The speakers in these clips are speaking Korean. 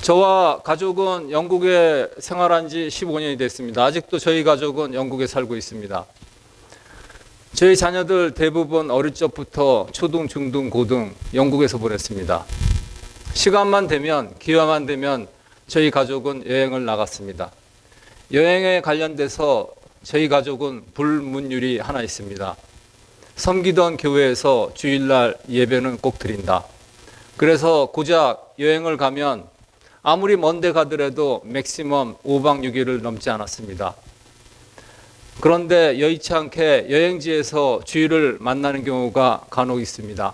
저와 가족은 영국에 생활한 지 15년이 됐습니다. 아직도 저희 가족은 영국에 살고 있습니다. 저희 자녀들 대부분 어릴 적부터 초등, 중등, 고등 영국에서 보냈습니다. 시간만 되면, 기회만 되면 저희 가족은 여행을 나갔습니다. 여행에 관련돼서 저희 가족은 불문율이 하나 있습니다. 섬기던 교회에서 주일날 예배는 꼭 드린다. 그래서 고작 여행을 가면 아무리 먼데 가더라도 맥시멈 5박 6일을 넘지 않았습니다. 그런데 여의치 않게 여행지에서 주일을 만나는 경우가 간혹 있습니다.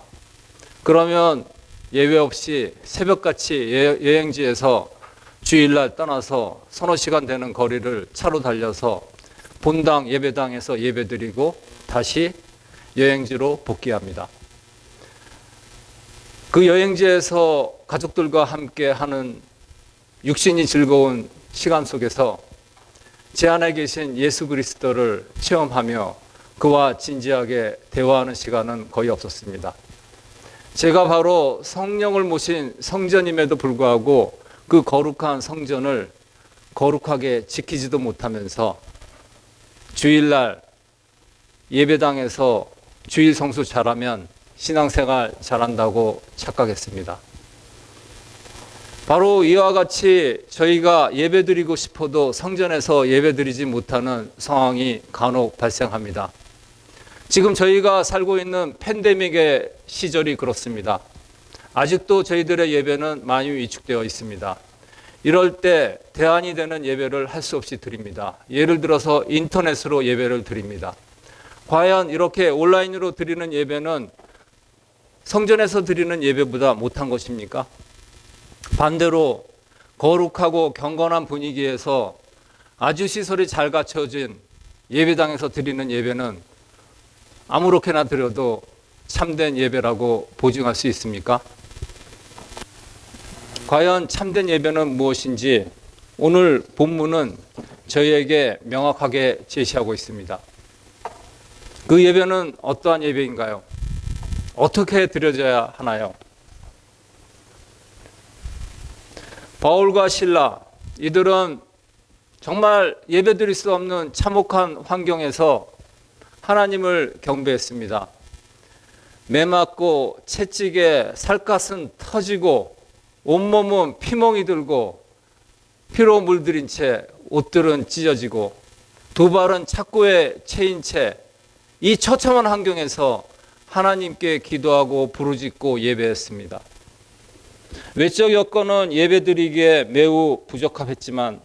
그러면 예외 없이 새벽같이 여행지에서 주일날 떠나서 서너 시간 되는 거리를 차로 달려서 본당 예배당에서 예배드리고 다시 여행지로 복귀합니다. 그 여행지에서 가족들과 함께 하는 육신이 즐거운 시간 속에서 제 안에 계신 예수 그리스도를 체험하며 그와 진지하게 대화하는 시간은 거의 없었습니다. 제가 바로 성령을 모신 성전임에도 불구하고 그 거룩한 성전을 거룩하게 지키지도 못하면서 주일날 예배당에서 주일 성수 잘하면 신앙생활 잘한다고 착각했습니다. 바로 이와 같이 저희가 예배드리고 싶어도 성전에서 예배드리지 못하는 상황이 간혹 발생합니다. 지금 저희가 살고 있는 팬데믹의 시절이 그렇습니다. 아직도 저희들의 예배는 많이 위축되어 있습니다. 이럴 때 대안이 되는 예배를 할 수 없이 드립니다. 예를 들어서 인터넷으로 예배를 드립니다. 과연 이렇게 온라인으로 드리는 예배는 성전에서 드리는 예배보다 못한 것입니까? 반대로 거룩하고 경건한 분위기에서 아주 시설이 잘 갖춰진 예배당에서 드리는 예배는 아무렇게나 드려도 참된 예배라고 보증할 수 있습니까? 과연 참된 예배는 무엇인지 오늘 본문은 저희에게 명확하게 제시하고 있습니다. 그 예배는 어떠한 예배인가요? 어떻게 드려져야 하나요? 바울과 실라, 이들은 정말 예배드릴 수 없는 참혹한 환경에서 하나님을 경배했습니다. 매맞고 채찍에 살갗은 터지고 온몸은 피멍이 들고 피로 물들인 채 옷들은 찢어지고 두 발은 착고에 채인 채 이 처참한 환경에서 하나님께 기도하고 부르짖고 예배했습니다. 외적 여건은 예배드리기에 매우 부적합했지만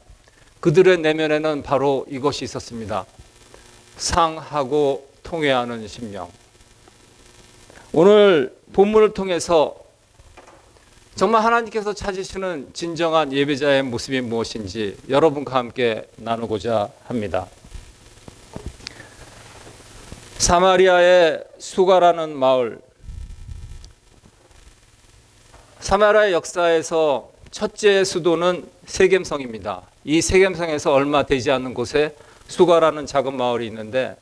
그들의 내면에는 바로 이것이 있었습니다. 상하고 통회하는 심령. 오늘 본문을 통해서 정말 하나님께서 찾으시는 진정한 예배자의 모습이 무엇인지 여러분과 함께 나누고자 합니다. 사마리아의 수가라는 마을, 사마리아 역사에서 첫째 수도는 세겜성입니다. 이 세겜성에서 얼마 되지 않는 곳에 수가라는 작은 마을이 있는데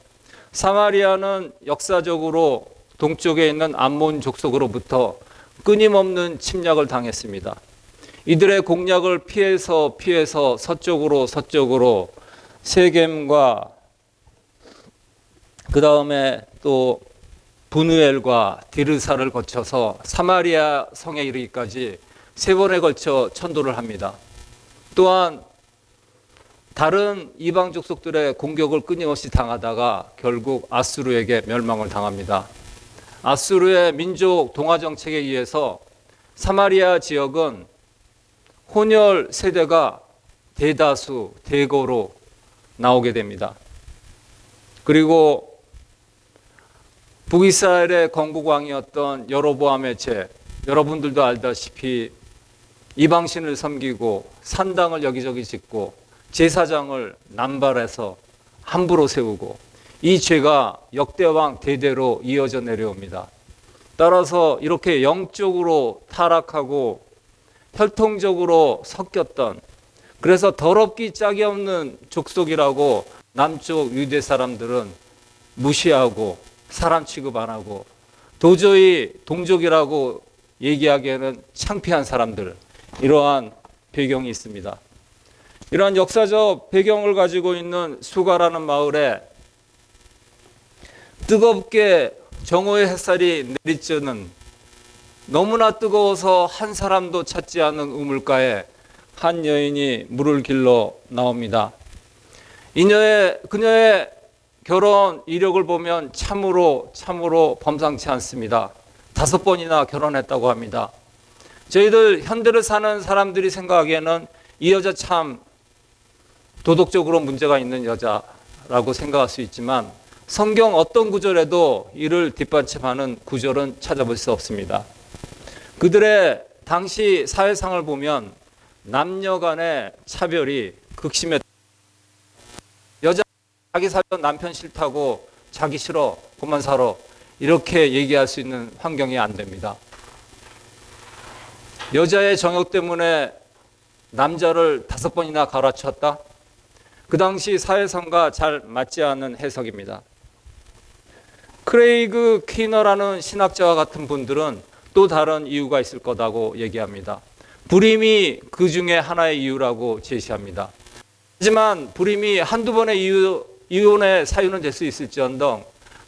사마리아는 역사적으로 동쪽에 있는 암몬 족속으로부터 끊임없는 침략을 당했습니다. 이들의 공략을 피해서 서쪽으로 세겜과 그 다음에 또 분우엘과 디르사를 거쳐서 사마리아 성에 이르기까지 3번에 걸쳐 천도를 합니다. 또한 다른 이방 족속들의 공격을 끊임없이 당하다가 결국 아수르에게 멸망을 당합니다. 아수르의 민족 동화 정책에 의해서 사마리아 지역은 혼혈 세대가 대거로 나오게 됩니다. 그리고 북이스라엘의 건국왕이었던 여로보암의 죄, 여러분들도 알다시피 이방신을 섬기고 산당을 여기저기 짓고 제사장을 남발해서 함부로 세우고 이 죄가 역대왕 대대로 이어져 내려옵니다. 따라서 이렇게 영적으로 타락하고 혈통적으로 섞였던, 그래서 더럽기 짝이 없는 족속이라고 남쪽 유대 사람들은 무시하고 사람 취급 안 하고 도저히 동족이라고 얘기하기에는 창피한 사람들, 이러한 배경이 있습니다. 이러한 역사적 배경을 가지고 있는 수가라는 마을에 뜨겁게 정오의 햇살이 내리쬐는 너무나 뜨거워서 한 사람도 찾지 않은 우물가에 한 여인이 물을 길러 나옵니다. 그녀의 결혼 이력을 보면 참으로 범상치 않습니다. 5번이나 결혼했다고 합니다. 저희들 현대를 사는 사람들이 생각하기에는 이 여자 참 도덕적으로 문제가 있는 여자라고 생각할 수 있지만 성경 어떤 구절에도 이를 뒷받침하는 구절은 찾아볼 수 없습니다. 그들의 당시 사회상을 보면 남녀 간의 차별이 극심했다. 여자 자기 살던 남편 싫다고 자기 싫어 그만 살아 이렇게 얘기할 수 있는 환경이 안 됩니다. 여자의 정욕 때문에 남자를 5번이나 갈아쳤다? 그 당시 사회상과 잘 맞지 않는 해석입니다. 크레이그 키너라는 신학자와 같은 분들은 또 다른 이유가 있을 거라고 얘기합니다. 불임이 그 중에 하나의 이유라고 제시합니다. 하지만 불임이 한두 번의 이혼의 사유는 될 수 있을지언정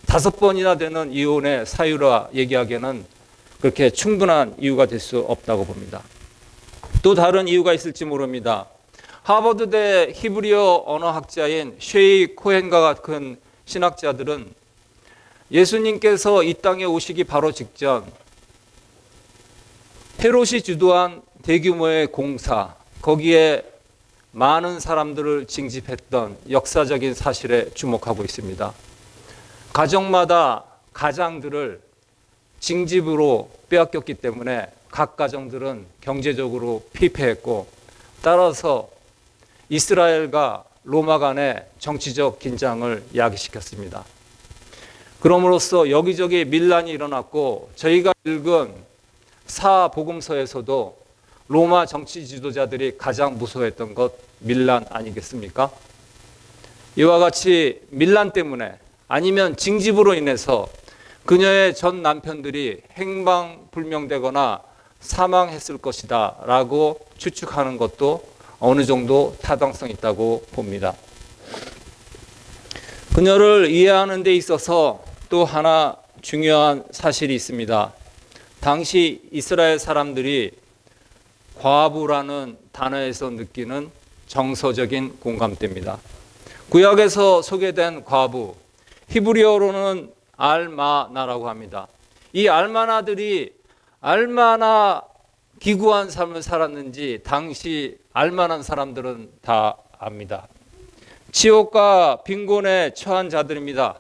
5번이나 되는 이혼의 사유라 얘기하기에는 그렇게 충분한 이유가 될 수 없다고 봅니다. 또 다른 이유가 있을지 모릅니다. 하버드대 히브리어 언어학자인 쉐이 코헨과 같은 신학자들은 예수님께서 이 땅에 오시기 바로 직전 헤롯이 주도한 대규모의 공사, 거기에 많은 사람들을 징집했던 역사적인 사실에 주목하고 있습니다. 가정마다 가장들을 징집으로 빼앗겼기 때문에 각 가정들은 경제적으로 피폐했고 따라서 이스라엘과 로마 간의 정치적 긴장을 야기시켰습니다. 그럼으로써 여기저기 밀란이 일어났고 저희가 읽은 사복음서에서도 로마 정치 지도자들이 가장 무서워했던 것 밀란 아니겠습니까? 이와 같이 밀란 때문에 아니면 징집으로 인해서 그녀의 전 남편들이 행방불명되거나 사망했을 것이다 라고 추측하는 것도 어느 정도 타당성이 있다고 봅니다. 그녀를 이해하는 데 있어서 또 하나 중요한 사실이 있습니다. 당시 이스라엘 사람들이 과부라는 단어에서 느끼는 정서적인 공감대입니다. 구약에서 소개된 과부, 히브리어로는 알마나라고 합니다. 이 알마나들이 얼마나 기구한 삶을 살았는지 당시 알만한 사람들은 다 압니다. 치욕과 빈곤에 처한 자들입니다.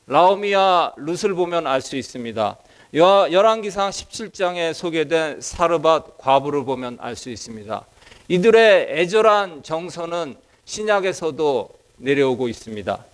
라오미와 룻을 보면 알 수 있습니다. 열왕기상 17장에 소개된 사르밧 과부를 보면 알 수 있습니다. 이들의 애절한 정서는 신약에서도 내려오고 있습니다.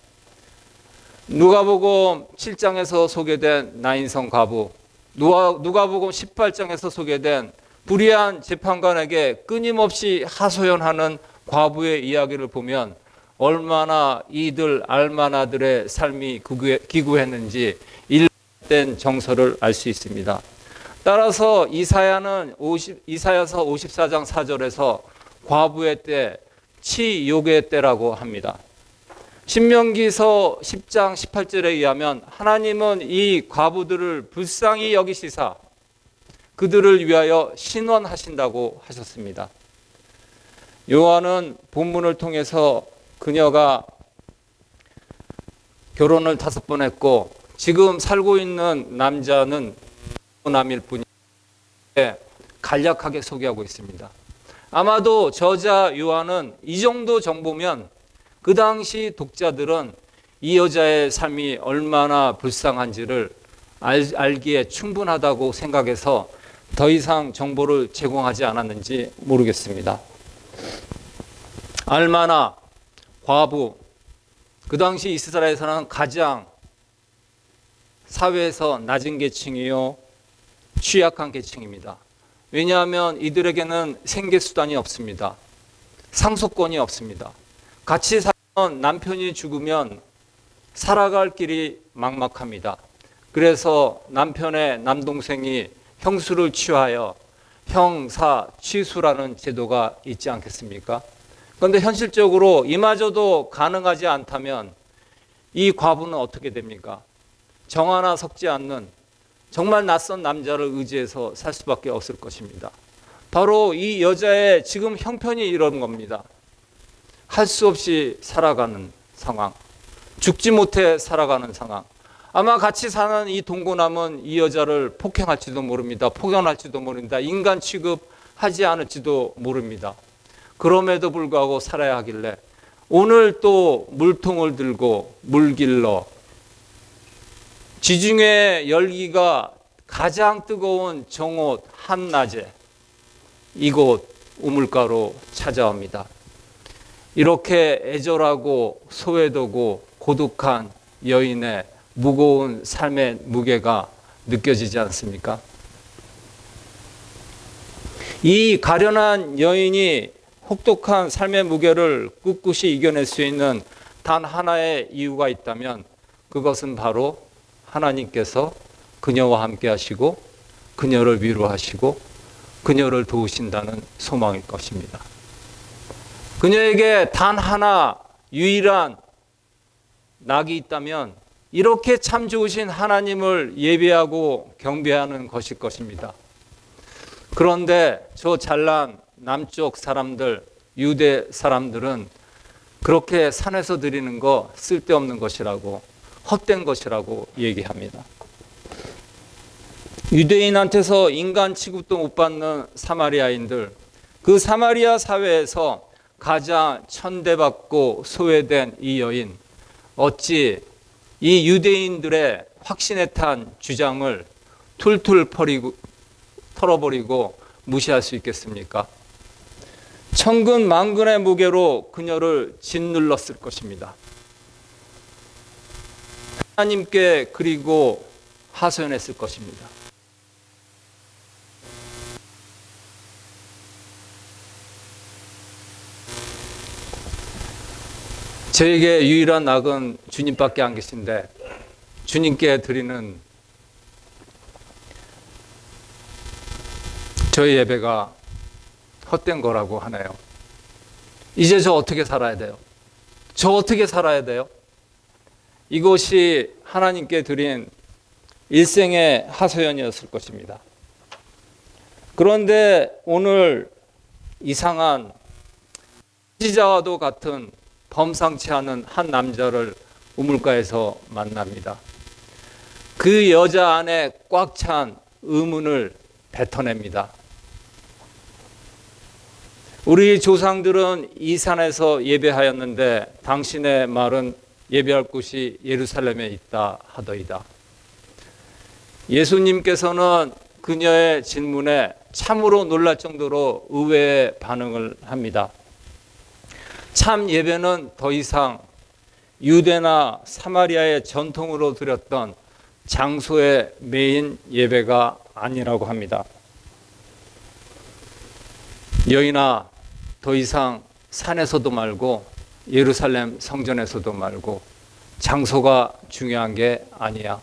누가복음 7장에서 소개된 나인성 과부, 누가복음 18장에서 소개된 불의한 재판관에게 끊임없이 하소연하는 과부의 이야기를 보면 얼마나 이들 알마나들의 삶이 기구했는지 일된 정서를 알 수 있습니다. 따라서 이사야서 54장 4절에서 과부의 때, 치욕의 때라고 합니다. 신명기서 10장 18절에 의하면 하나님은 이 과부들을 불쌍히 여기시사 그들을 위하여 신원하신다고 하셨습니다. 요한은 본문을 통해서 그녀가 결혼을 5번 했고 지금 살고 있는 남자는 남일 뿐인데 간략하게 소개하고 있습니다. 아마도 저자 요한은 이 정도 정보면 그 당시 독자들은 이 여자의 삶이 얼마나 불쌍한지를 알기에 충분하다고 생각해서 더 이상 정보를 제공하지 않았는지 모르겠습니다. 알마나, 과부, 그 당시 이스라엘에서는 가장 사회에서 낮은 계층이요 취약한 계층입니다. 왜냐하면 이들에게는 생계수단이 없습니다. 상속권이 없습니다. 같이 살던 남편이 죽으면 살아갈 길이 막막합니다. 그래서 남편의 남동생이 형수를 취하여 형사 취수라는 제도가 있지 않겠습니까? 그런데 현실적으로 이마저도 가능하지 않다면 이 과부는 어떻게 됩니까? 정 하나 섞지 않는 정말 낯선 남자를 의지해서 살 수밖에 없을 것입니다. 바로 이 여자의 지금 형편이 이런 겁니다. 할 수 없이 살아가는 상황, 죽지 못해 살아가는 상황. 아마 같이 사는 이 동고남은 이 여자를 폭행할지도 모릅니다. 폭언할지도 모릅니다. 인간 취급하지 않을지도 모릅니다. 그럼에도 불구하고 살아야 하길래 오늘 또 물통을 들고 물길러 지중해 열기가 가장 뜨거운 정오 한낮에 이곳 우물가로 찾아옵니다. 이렇게 애절하고 소외되고 고독한 여인의 무거운 삶의 무게가 느껴지지 않습니까? 이 가련한 여인이 혹독한 삶의 무게를 꿋꿋이 이겨낼 수 있는 단 하나의 이유가 있다면 그것은 바로 하나님께서 그녀와 함께 하시고 그녀를 위로하시고 그녀를 도우신다는 소망일 것입니다. 그녀에게 단 하나 유일한 낙이 있다면 이렇게 참 좋으신 하나님을 예배하고 경배하는 것일 것입니다. 그런데 저 잘난 남쪽 사람들, 유대 사람들은 그렇게 산에서 드리는 거 쓸데없는 것이라고, 헛된 것이라고 얘기합니다. 유대인한테서 인간 취급도 못 받는 사마리아인들, 그 사마리아 사회에서 가장 천대받고 소외된 이 여인, 어찌 이 유대인들의 확신에 탄 주장을 툴툴 털어버리고 무시할 수 있겠습니까? 천근 만근의 무게로 그녀를 짓눌렀을 것입니다. 하나님께 그리고 하소연했을 것입니다. 저에게 유일한 낙은 주님밖에 안 계신데 주님께 드리는 저희 예배가 헛된 거라고 하네요. 이제 저 어떻게 살아야 돼요? 저 어떻게 살아야 돼요? 이것이 하나님께 드린 일생의 하소연이었을 것입니다. 그런데 오늘 이상한 지자와도 같은 범상치 않은 한 남자를 우물가에서 만납니다. 그 여자 안에 꽉 찬 의문을 뱉어냅니다. 우리 조상들은 이 산에서 예배하였는데 당신의 말은 예배할 곳이 예루살렘에 있다 하더이다. 예수님께서는 그녀의 질문에 참으로 놀랄 정도로 의외의 반응을 합니다. 참 예배는 더 이상 유대나 사마리아의 전통으로 드렸던 장소의 메인 예배가 아니라고 합니다. 여인아, 더 이상 산에서도 말고 예루살렘 성전에서도 말고 장소가 중요한 게 아니야.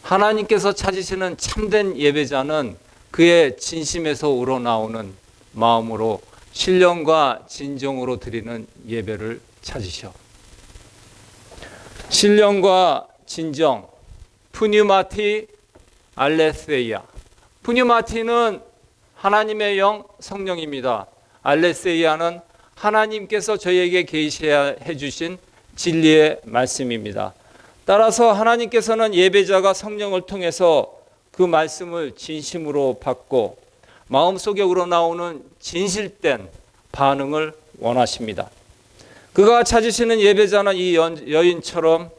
하나님께서 찾으시는 참된 예배자는 그의 진심에서 우러나오는 마음으로 신령과 진정으로 드리는 예배를 찾으셔. 신령과 진정, 푸뉴마티 알레세이아. 푸뉴마티는 하나님의 영 성령입니다. 알레세이아는 하나님께서 저희에게 계시해 주신 진리의 말씀입니다. 따라서 하나님께서는 예배자가 성령을 통해서 그 말씀을 진심으로 받고 마음속에 우러나오는 진실된 반응을 원하십니다. 그가 찾으시는 예배자는 이 여인처럼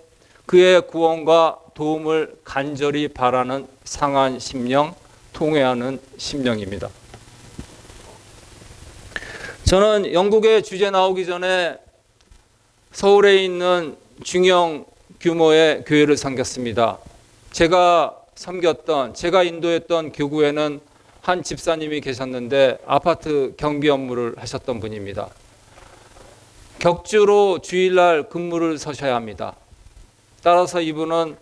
그의 구원과 도움을 간절히 바라는 상한 심령, 통회하는 심령입니다. 저는 영국에 주제 나오기 전에 서울에 있는 중형 규모의 교회를 섬겼습니다. 제가 인도했던 교구에는 한 집사님이 계셨는데 아파트 경비 업무를 하셨던 분입니다. 격주로 주일날 근무를 서셔야 합니다. 따라서 이분은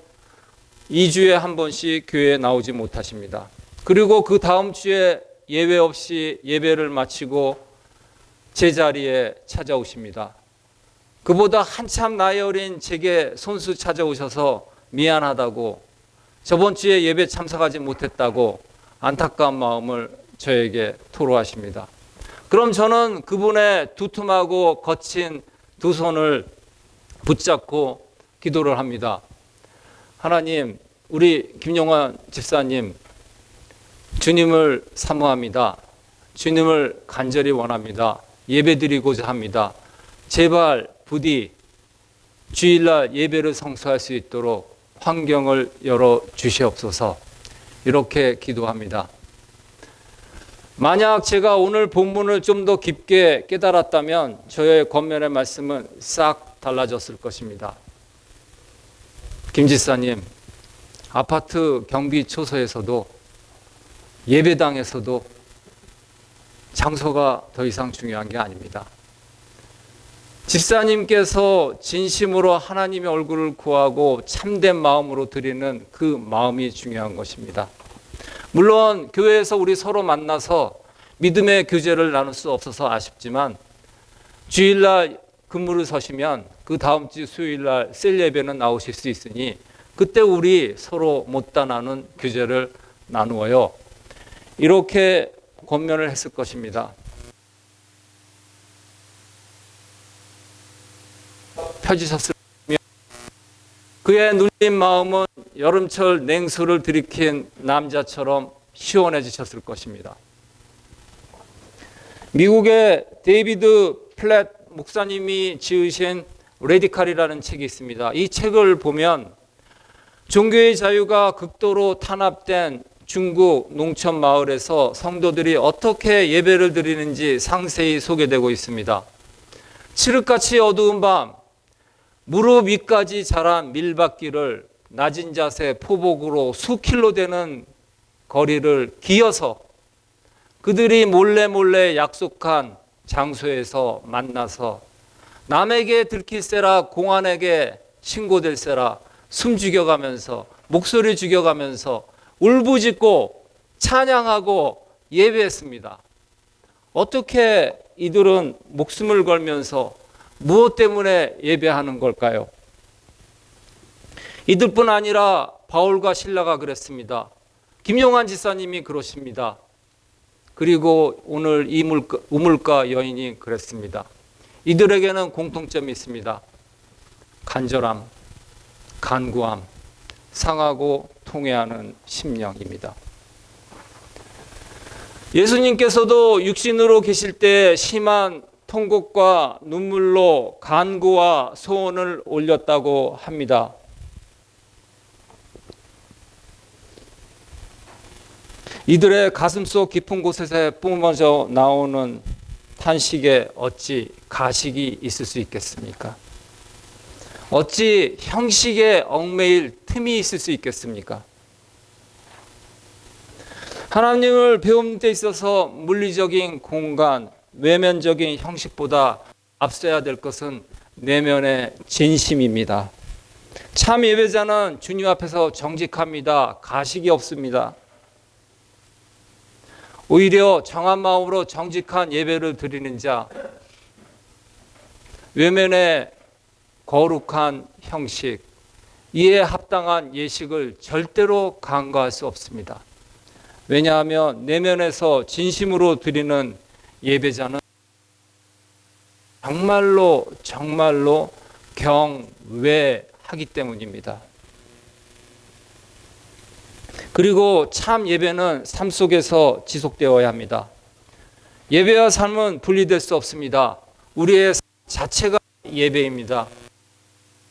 2주에 한 번씩 교회에 나오지 못하십니다. 그리고 그 다음 주에 예외 없이 예배를 마치고 제자리에 찾아오십니다. 그보다 한참 나이 어린 제게 손수 찾아오셔서 미안하다고, 저번 주에 예배 참석하지 못했다고 안타까운 마음을 저에게 토로하십니다. 그럼 저는 그분의 두툼하고 거친 두 손을 붙잡고 기도를 합니다. 하나님, 우리 김용환 집사님, 주님을 사모합니다. 주님을 간절히 원합니다. 예배드리고자 합니다. 제발 부디 주일날 예배를 성수할 수 있도록 환경을 열어 주시옵소서. 이렇게 기도합니다. 만약 제가 오늘 본문을 좀 더 깊게 깨달았다면 저의 권면의 말씀은 싹 달라졌을 것입니다. 김 지사님, 아파트 경비 초소에서도 예배당에서도 장소가 더 이상 중요한 게 아닙니다. 집사님께서 진심으로 하나님의 얼굴을 구하고 참된 마음으로 드리는 그 마음이 중요한 것입니다. 물론 교회에서 우리 서로 만나서 믿음의 교제를 나눌 수 없어서 아쉽지만 주일날 근무를 서시면 그 다음 주 수요일날 셀 예배는 나오실 수 있으니 그때 우리 서로 못다 나눈 교제를 나누어요. 이렇게 권면을 했을 것입니다. 펴지셨으면 그의 눌린 마음은 여름철 냉수를 들이킨 남자처럼 시원해지셨을 것입니다. 미국의 데이비드 플랫 목사님이 지으신 레디칼이라는 책이 있습니다. 이 책을 보면 종교의 자유가 극도로 탄압된 중국 농촌 마을에서 성도들이 어떻게 예배를 드리는지 상세히 소개되고 있습니다. 칠흑같이 어두운 밤, 무릎 위까지 자란 밀밭길을 낮은 자세 포복으로 수킬로 되는 거리를 기어서 그들이 몰래 약속한 장소에서 만나서 남에게 들킬세라 공안에게 신고될세라 숨 죽여가면서 목소리 죽여가면서 울부짖고 찬양하고 예배했습니다. 어떻게 이들은 목숨을 걸면서 무엇 때문에 예배하는 걸까요? 이들뿐 아니라 바울과 실라가 그랬습니다. 김용환 지사님이 그러십니다. 그리고 오늘 이 우물가 여인이 그랬습니다. 이들에게는 공통점이 있습니다. 간절함, 간구함, 상하고 통회하는 심령입니다. 예수님께서도 육신으로 계실 때 심한 통곡과 눈물로 간구와 소원을 올렸다고 합니다. 이들의 가슴속 깊은 곳에서 뿜어져 나오는 탄식에 어찌 가식이 있을 수 있겠습니까? 어찌 형식에 얽매일 틈이 있을 수 있겠습니까? 하나님을 배우는 데 있어서 물리적인 공간, 외면적인 형식보다 앞서야 될 것은 내면의 진심입니다. 참 예배자는 주님 앞에서 정직합니다. 가식이 없습니다. 오히려 정한 마음으로 정직한 예배를 드리는 자, 외면의 거룩한 형식, 이에 합당한 예식을 절대로 간과할 수 없습니다. 왜냐하면 내면에서 진심으로 드리는 예배자는 정말로 경외하기 때문입니다. 그리고 참 예배는 삶 속에서 지속되어야 합니다. 예배와 삶은 분리될 수 없습니다. 우리의 삶 자체가 예배입니다.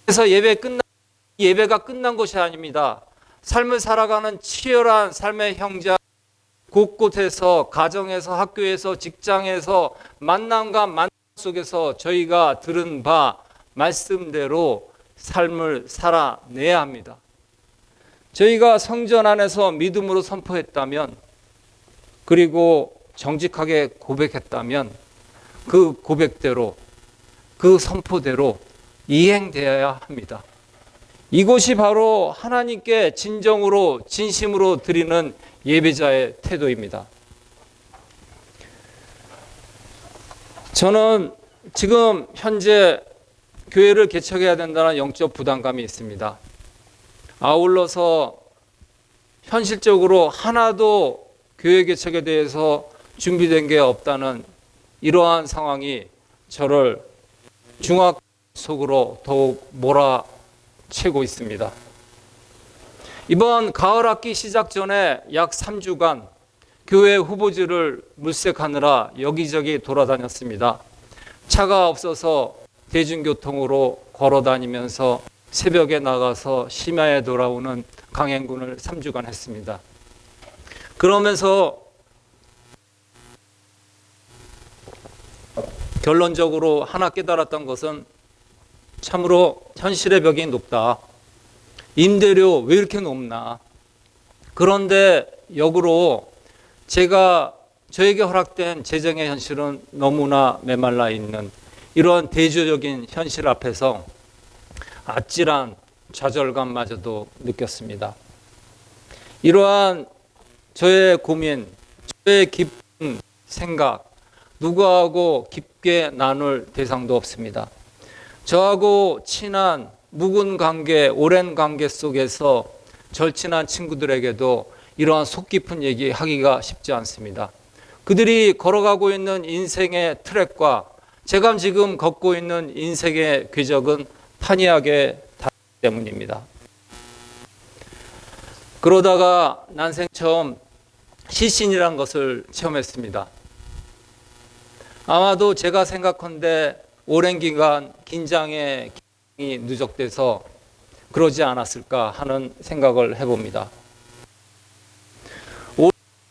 그래서 예배가 끝난 것이 아닙니다. 삶을 살아가는 치열한 삶의 형제 곳곳에서, 가정에서, 학교에서, 직장에서, 만남과 만남 속에서 저희가 들은 바 말씀대로 삶을 살아내야 합니다. 저희가 성전 안에서 믿음으로 선포했다면, 그리고 정직하게 고백했다면 그 고백대로, 그 선포대로 이행되어야 합니다. 이것이 바로 하나님께 진정으로 진심으로 드리는 예배자의 태도입니다. 저는 지금 현재 교회를 개척해야 된다는 영적 부담감이 있습니다. 아울러서 현실적으로 하나도 교회 개척에 대해서 준비된 게 없다는 이러한 상황이 저를 중압 속으로 더욱 몰아채고 있습니다. 이번 가을 학기 시작 전에 약 3주간 교회 후보지를 물색하느라 여기저기 돌아다녔습니다. 차가 없어서 대중교통으로 걸어 다니면서 새벽에 나가서 심야에 돌아오는 강행군을 3주간 했습니다. 그러면서 결론적으로 하나 깨달았던 것은 참으로 현실의 벽이 높다. 임대료 왜 이렇게 높나? 그런데 역으로 저에게 허락된 재정의 현실은 너무나 메말라 있는 이러한 대조적인 현실 앞에서 아찔한 좌절감마저도 느꼈습니다. 이러한 저의 고민, 저의 깊은 생각, 누구하고 깊게 나눌 대상도 없습니다. 저하고 친한 묵은 관계, 오랜 관계 속에서 절친한 친구들에게도 이러한 속 깊은 얘기 하기가 쉽지 않습니다. 그들이 걸어가고 있는 인생의 트랙과 제가 지금 걷고 있는 인생의 궤적은 판이하게 다르기 때문입니다. 그러다가 난생 처음 시신이란 것을 체험했습니다. 아마도 제가 생각컨대 오랜 기간 긴장이 누적돼서 그러지 않았을까 하는 생각을 해봅니다.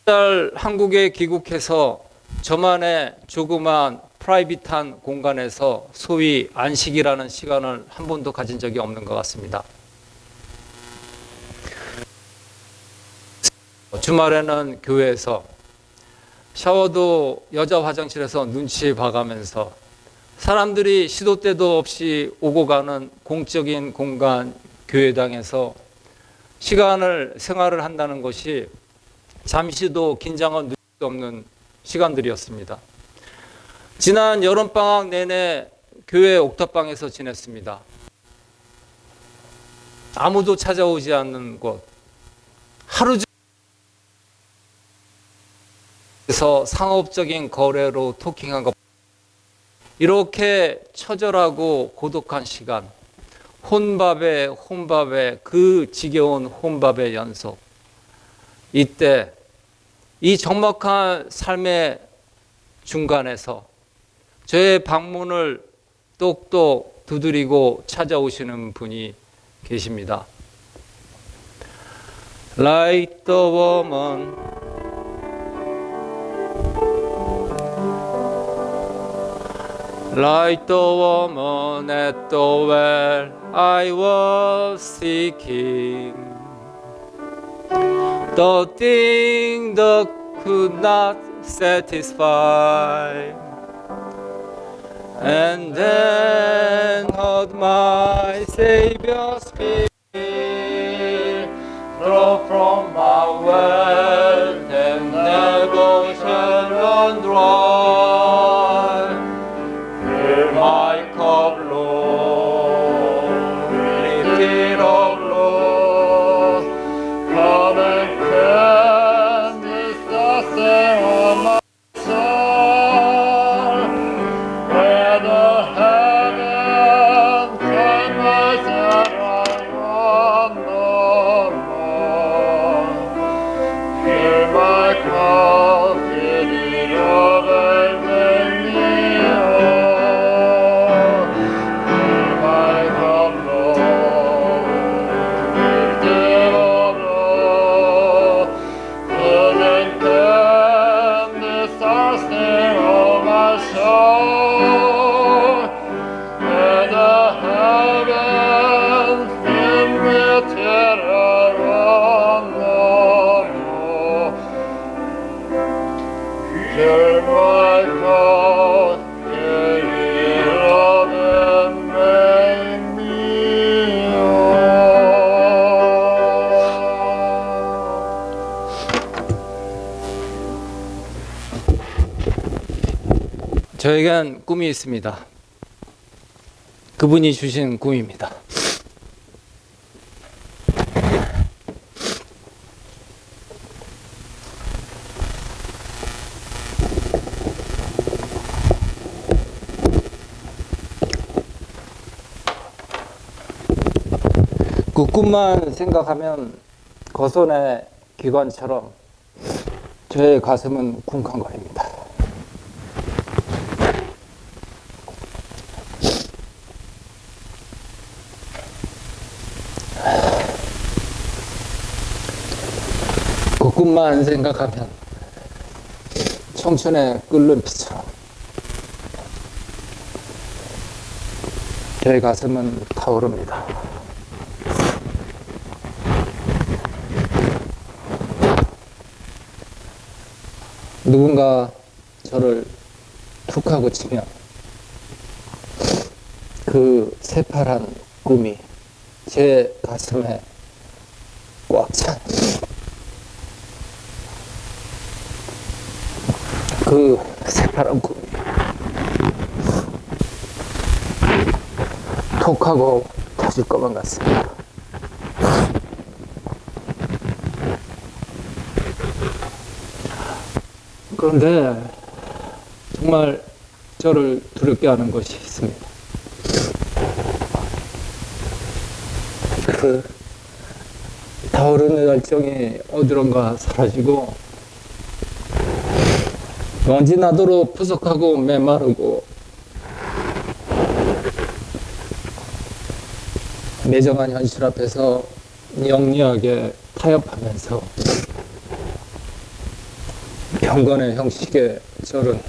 5달 한국에 귀국해서 저만의 조그만 프라이빗한 공간에서 소위 안식이라는 시간을 한 번도 가진 적이 없는 것 같습니다. 주말에는 교회에서 샤워도 여자 화장실에서 눈치 봐가면서 사람들이 시도 때도 없이 오고 가는 공적인 공간 교회당에서 생활을 한다는 것이 잠시도 긴장을 누릴 수 없는 시간들이었습니다. 지난 여름방학 내내 교회 옥탑방에서 지냈습니다. 아무도 찾아오지 않는 곳, 하루 종일 상업적인 거래로 토킹한 것, 이렇게 처절하고 고독한 시간, 혼밥에 그 지겨운 혼밥의 연속. 이때 이 적막한 삶의 중간에서 저의 방문을 똑똑 두드리고 찾아오시는 분이 계십니다. Like the woman, like the woman at the well, I was seeking the thing that could not satisfy, and then heard my Savior speak, draw from my well and never shall run dry. Fill my cup, Lord, lift it up, Lord, come and cleanse this thirst of my soul, where the heavens and myself are on the moon. Fill my cup, fill it over, make me whole. Fill my cup, Lord, lift it up, Lord, come and cleanse this thirsting of my soul, where the heavens fill with terror on the moon. Fill my cup, fill it up and make me whole. 저에겐 꿈이 있습니다. 그분이 주신 꿈입니다. 그 꿈만 생각하면 거선의 기관처럼 저의 가슴은 쿵쾅거립니다. 그 꿈만 생각하면 청춘의 끓는 피처럼 저의 가슴은 타오릅니다. 누군가 저를 툭 하고 치면 그 새파란 꿈이 제 가슴에 꽉 찬 그 새파란 꿈이 톡 하고 터질 것만 같습니다. 그런데 정말 저를 두렵게 하는 것이 있습니다. 그 타오르는 열정이 어디론가 사라지고 먼지 나도록 푸석하고 메마르고 매정한 현실 앞에서 영리하게 타협하면서 경건의 형식의 저는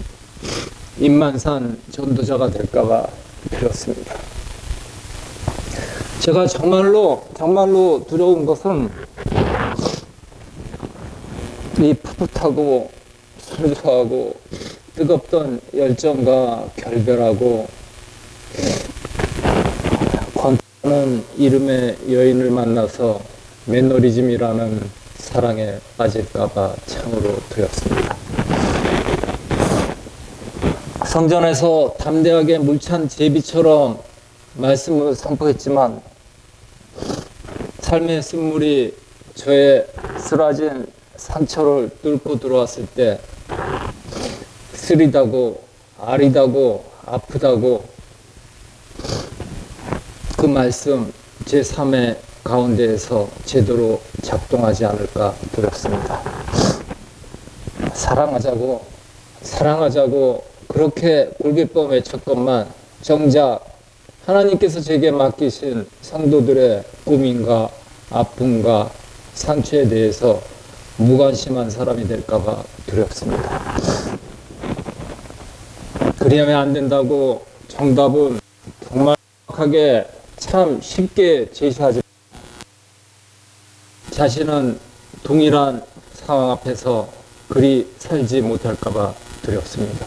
입만산 전도자가 될까봐 두렵습니다. 제가 정말로 두려운 것은 이 풋풋하고 순수하고 뜨겁던 열정과 결별하고 권하는 이름의 여인을 만나서 매너리즘이라는 사랑에 빠질까봐 참으로 두렵습니다. 성전에서 담대하게 물찬 제비처럼 말씀을 선포했지만 삶의 쓴물이 저의 쓰라진 상처를 뚫고 들어왔을 때 쓰리다고 아리다고 아프다고 그 말씀 제 삶의 가운데에서 제대로 작동하지 않을까 두렵습니다. 사랑하자고 그렇게 골칫범 외쳤건만 정작 하나님께서 제게 맡기신 성도들의 고민과 아픔과 상처에 대해서 무관심한 사람이 될까봐 두렵습니다. 그리하면 안 된다고 정답은 정말 정확하게 참 쉽게 제시하지 자신은 동일한 상황 앞에서 그리 살지 못할까봐 두렵습니다.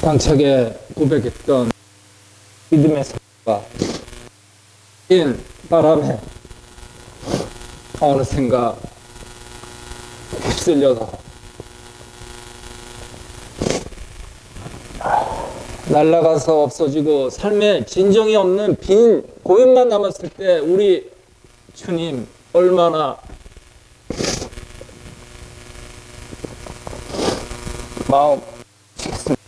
광차게 고백했던 믿음의 사랑과 인 바람에 어느샌가 휩쓸려서 날아가서 없어지고 삶에 진정이 없는 빈 고연만 남았을 때 우리 주님 얼마나 마음 치겠습니까?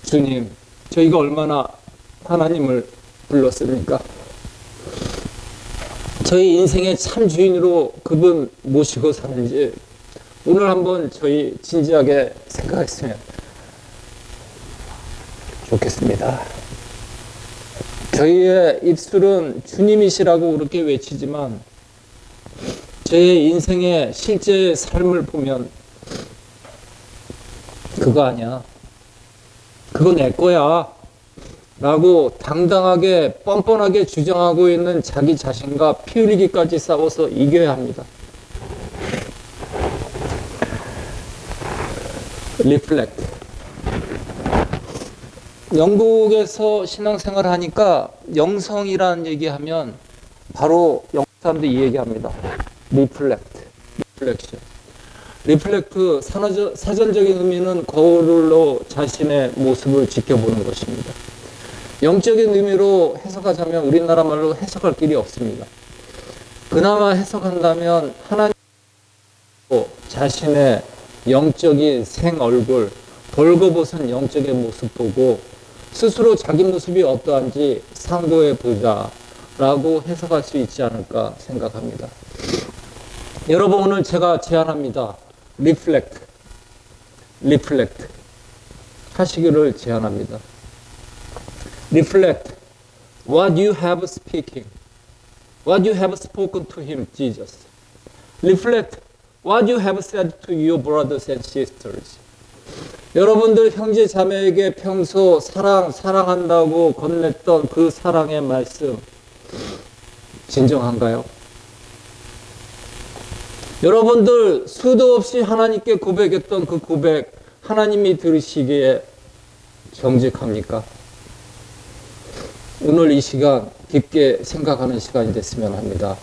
주님, 저희가 얼마나 하나님을 불렀습니까? 저희 인생의 참 주인으로 그분 모시고 사는지 오늘 한번 저희 진지하게 생각했으면 좋겠습니다. 저희의 입술은 주님이시라고 그렇게 외치지만 저의 인생의 실제 삶을 보면 그거 아니야. 그거 내 거야. 라고 당당하게 뻔뻔하게 주장하고 있는 자기 자신과 피 흘리기까지 싸워서 이겨야 합니다. 리플렉트. 영국에서 신앙생활을 하니까 영성이라는 얘기하면 바로 영국 사람들이 이 얘기합니다. 리플렉션. 리플렉트 사전적인 의미는 거울로 자신의 모습을 지켜보는 것입니다. 영적인 의미로 해석하자면 우리나라 말로 해석할 길이 없습니다. 그나마 해석한다면 하나님 자신의 영적인 생얼굴, 벌거벗은 영적인 모습 보고 스스로 자기 모습이 어떠한지 상고해 보자라고 해석할 수 있지 않을까 생각합니다. 여러분, 오늘 제가 제안합니다. 리플렉트 하시기를 제안합니다. Reflect what you have speaking, what you have spoken to him, Jesus. Reflect what you have said to your brothers and sisters. 여러분들 형제 자매에게 평소 사랑한다고 건넸던 그 사랑의 말씀 진정한가요? 여러분들 수도 없이 하나님께 고백했던 그 고백 하나님이 들으시기에 정직합니까? 오늘 이 시간 깊게 생각하는 시간이 됐으면 합니다.